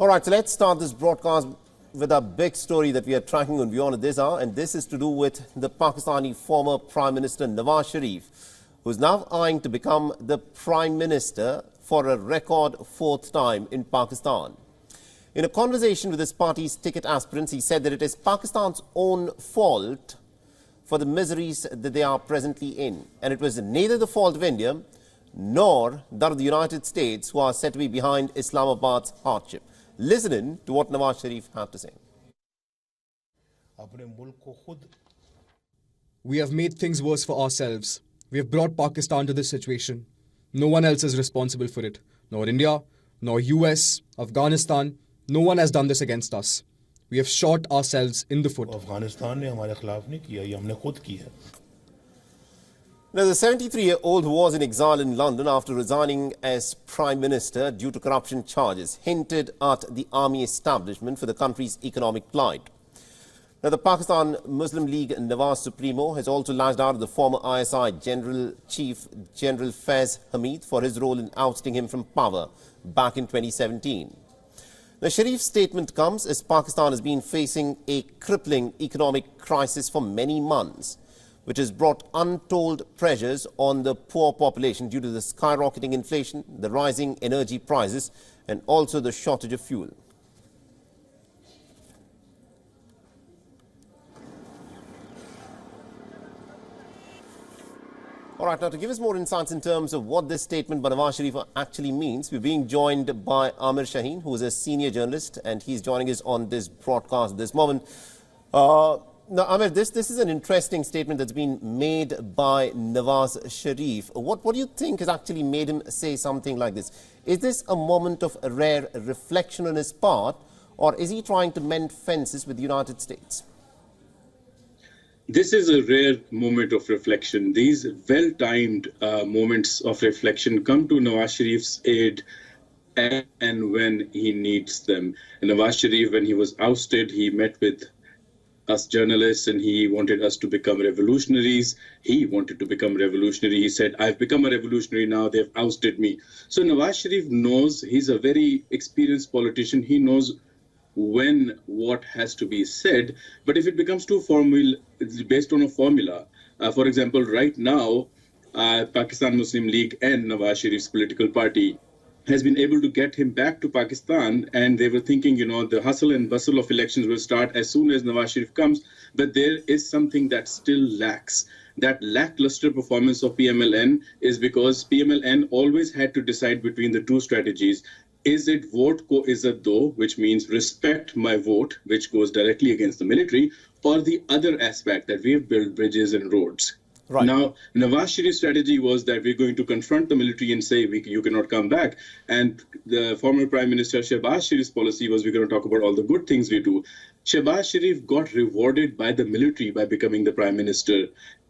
All right, so let's start this broadcast with a big story that we are tracking on Beyond this hour, and this is to do with the Pakistani former Prime Minister Nawaz Sharif, who is now eyeing to become the Prime Minister for a record fourth time in Pakistan. In a conversation with his party's ticket aspirants, he said that it is Pakistan's own fault for the miseries that they are presently in, and it was neither the fault of India nor that of the United States, who are said to be behind Islamabad's hardship. Listen in to what Nawaz Sharif had to say. We have made things worse for ourselves. We have brought Pakistan to this situation. No one else is responsible for it. Nor India, nor US, Afghanistan. No one has done this against us. We have shot ourselves in the foot. Now, the 73-year-old who was in exile in London after resigning as Prime Minister due to corruption charges hinted at the army establishment for the country's economic plight. Now, the Pakistan Muslim League Nawaz Supremo has also lashed out at the former ISI Chief General Faiz Hamid for his role in ousting him from power back in 2017. Now, Sharif's statement comes as Pakistan has been facing a crippling economic crisis for many months, which has brought untold pressures on the poor population due to the skyrocketing inflation, the rising energy prices, and also the shortage of fuel. All right, now to give us more insights in terms of what this statement by Nawaz Sharif actually means, we're being joined by Amir Shaheen, who is a senior journalist, and he's joining us on this broadcast at this moment. Now, Amir, this is an interesting statement that's been made by Nawaz Sharif. What do you think has actually made him say something like this? Is this a moment of rare reflection on his part, or is he trying to mend fences with the United States? This is a rare moment of reflection. These well-timed moments of reflection come to Nawaz Sharif's aid and when he needs them. And Nawaz Sharif, when he was ousted, he met with us journalists and he wanted us to become revolutionaries. He wanted to become revolutionary. He said, I've become a revolutionary now, they've ousted me. So Nawaz Sharif knows, he's a very experienced politician. He knows when what has to be said. But if it becomes too formal, it's based on a formula. For example, right now, Pakistan Muslim League and Nawaz Sharif's political party has been able to get him back to Pakistan, and they were thinking, the hustle and bustle of elections will start as soon as Nawaz Sharif comes, but there is something that still lacks. That lackluster performance of PMLN is because PMLN always had to decide between the two strategies. Is it vote ko izzat do, which means respect my vote, which goes directly against the military, or the other aspect that we have built bridges and roads? Right. Now, Nawaz Sharif's strategy was that we're going to confront the military and say, you cannot come back. And the former Prime Minister Shehbaz Sharif's policy was, we're going to talk about all the good things we do. Shehbaz Sharif got rewarded by the military by becoming the Prime Minister.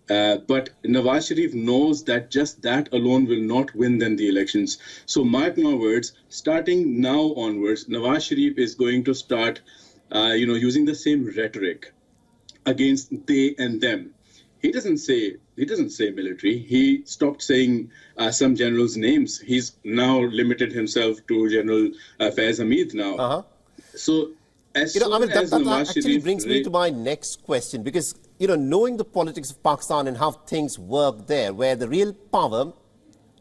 But Nawaz Sharif knows that just that alone will not win them the elections. So mark my words, starting now onwards, Nawaz Sharif is going to start, using the same rhetoric against they and them. He doesn't say military. He stopped saying some generals' names. He's now limited himself to General Faiz Hamid now. So as soon as that actually brings me to my next question, because knowing the politics of Pakistan and how things work there, where the real power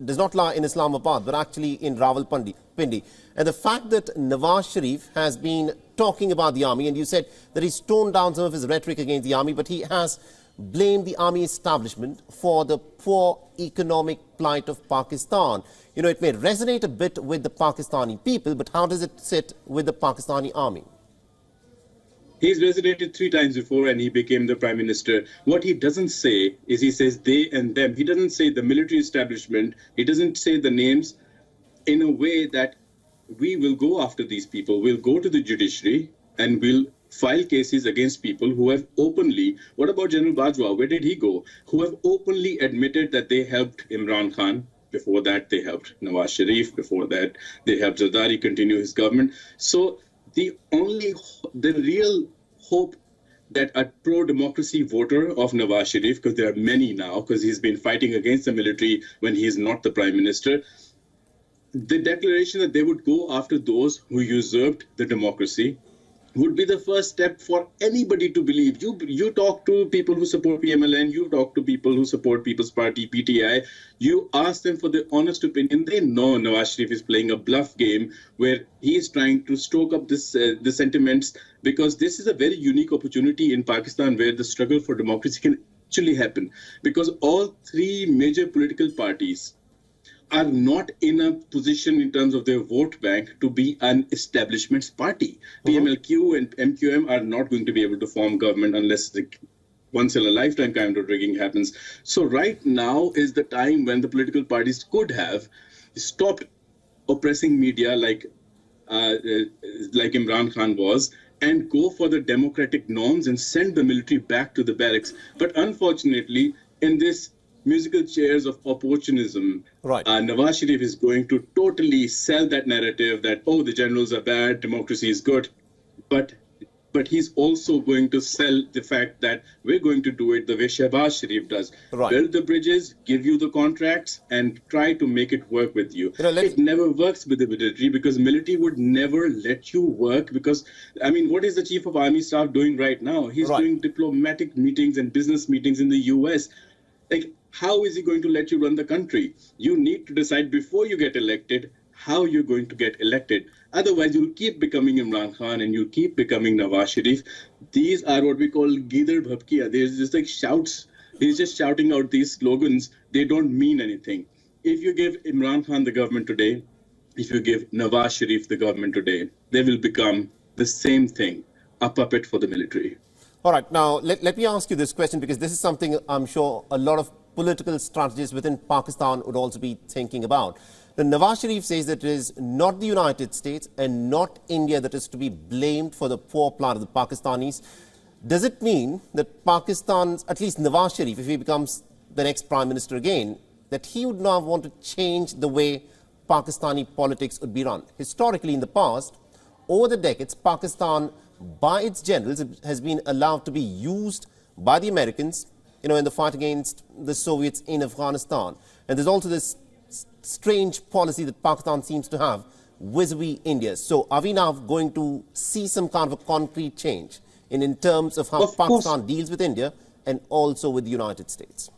does not lie in Islamabad, but actually in Rawalpindi. And the fact that Nawaz Sharif has been talking about the army, and you said that he's toned down some of his rhetoric against the army, but he has blamed the army establishment for the poor economic plight of Pakistan. It may resonate a bit with the Pakistani people, but how does it sit with the Pakistani army? He's resonated 3 times before and he became the Prime Minister. What he doesn't say is he says they and them. He doesn't say the military establishment. He doesn't say the names in a way that we will go after these people. We'll go to the judiciary and we'll file cases against people who have openly, what about General Bajwa? Where did he go? Who have openly admitted that they helped Imran Khan. Before that, they helped Nawaz Sharif. Before that, they helped Zardari continue his government. So the real hope that a pro-democracy voter of Nawaz Sharif, because there are many now, because he's been fighting against the military when he's not the Prime Minister, the declaration that they would go after those who usurped the democracy would be the first step for anybody to believe. You talk to people who support PMLN, you talk to people who support People's Party, PTI, you ask them for their honest opinion. They know Nawaz Sharif is playing a bluff game where he is trying to stoke up the sentiments, because this is a very unique opportunity in Pakistan where the struggle for democracy can actually happen, because all three major political parties are not in a position in terms of their vote bank to be an establishment party. PMLQ and MQM are not going to be able to form government unless the once in a lifetime kind of rigging happens. So right now is the time when the political parties could have stopped oppressing media like Imran Khan was, and go for the democratic norms and send the military back to the barracks. But unfortunately, in this musical chairs of opportunism, right, Nawaz Sharif is going to totally sell that narrative that, oh, the generals are bad, democracy is good. But he's also going to sell the fact that we're going to do it the way Shehbaz Sharif does. Right. Build the bridges, give you the contracts, and try to make it work with you. It never works with the military, because military would never let you work. Because, I mean, what is the Chief of Army Staff doing right now? He's doing diplomatic meetings and business meetings in the US. Like, how is he going to let you run the country? You need to decide before you get elected how you're going to get elected. Otherwise, you'll keep becoming Imran Khan and you'll keep becoming Nawaz Sharif. These are what we call Gidar Bhabkiya. There's just like shouts. He's just shouting out these slogans. They don't mean anything. If you give Imran Khan the government today, if you give Nawaz Sharif the government today, they will become the same thing, a puppet for the military. All right, now let me ask you this question, because this is something I'm sure a lot of political strategists within Pakistan would also be thinking about. Now, Nawaz Sharif says that it is not the United States and not India that is to be blamed for the poor plight of the Pakistanis. Does it mean that Pakistan's, at least Nawaz Sharif, if he becomes the next prime minister again, that he would now want to change the way Pakistani politics would be run? Historically, in the past, over the decades, Pakistan, by its generals, has been allowed to be used by the Americans, in the fight against the Soviets in Afghanistan. And there's also this strange policy that Pakistan seems to have vis-a-vis India. So are we now going to see some kind of a concrete change in terms of how Pakistan deals with India and also with the United States?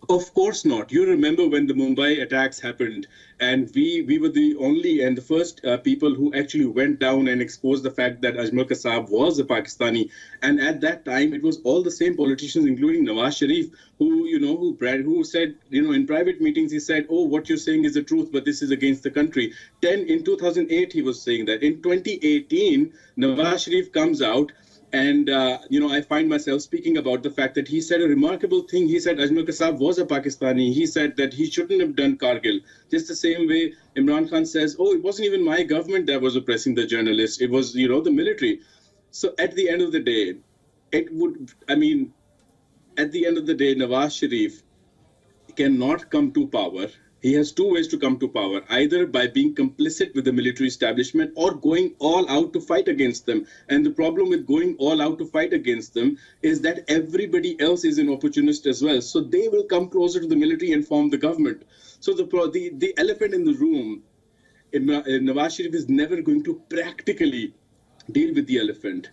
Of course not. You remember when the Mumbai attacks happened, and we were the only and the first people who actually went down and exposed the fact that Ajmal Kasab was a Pakistani. And at that time, it was all the same politicians, including Nawaz Sharif, who said, in private meetings, he said, oh, what you're saying is the truth, but this is against the country. Then in 2008, he was saying that. In 2018, Nawaz Sharif comes out, and, I find myself speaking about the fact that he said a remarkable thing. He said Ajmal Kasab was a Pakistani. He said that he shouldn't have done Kargil. Just the same way Imran Khan says, oh, it wasn't even my government that was oppressing the journalists. It was, the military. So at the end of the day, Nawaz Sharif cannot come to power. He has two ways to come to power, either by being complicit with the military establishment or going all out to fight against them. And the problem with going all out to fight against them is that everybody else is an opportunist as well. So they will come closer to the military and form the government. So the elephant in the room, Nawaz Sharif is never going to practically deal with the elephant.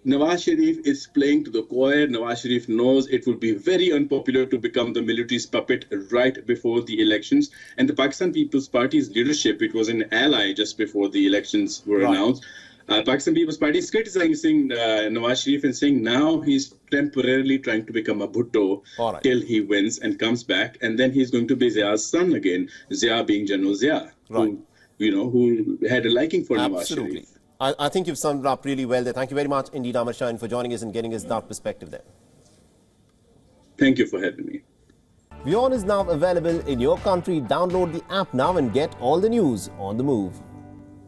Nawaz Sharif is playing to the choir. Nawaz Sharif knows it will be very unpopular to become the military's puppet right before the elections. And the Pakistan People's Party's leadership, it was an ally just before the elections were announced. Pakistan People's Party is criticizing Nawaz Sharif and saying now he's temporarily trying to become a Bhutto till he wins and comes back. And then he's going to be Zia's son again, Zia being General Zia, who had a liking for Nawaz Sharif. I think you've summed it up really well there. Thank you very much indeed, Ahmad Shaheen, for joining us and getting us that perspective there. Thank you for having me. WION is now available in your country. Download the app now and get all the news on the move.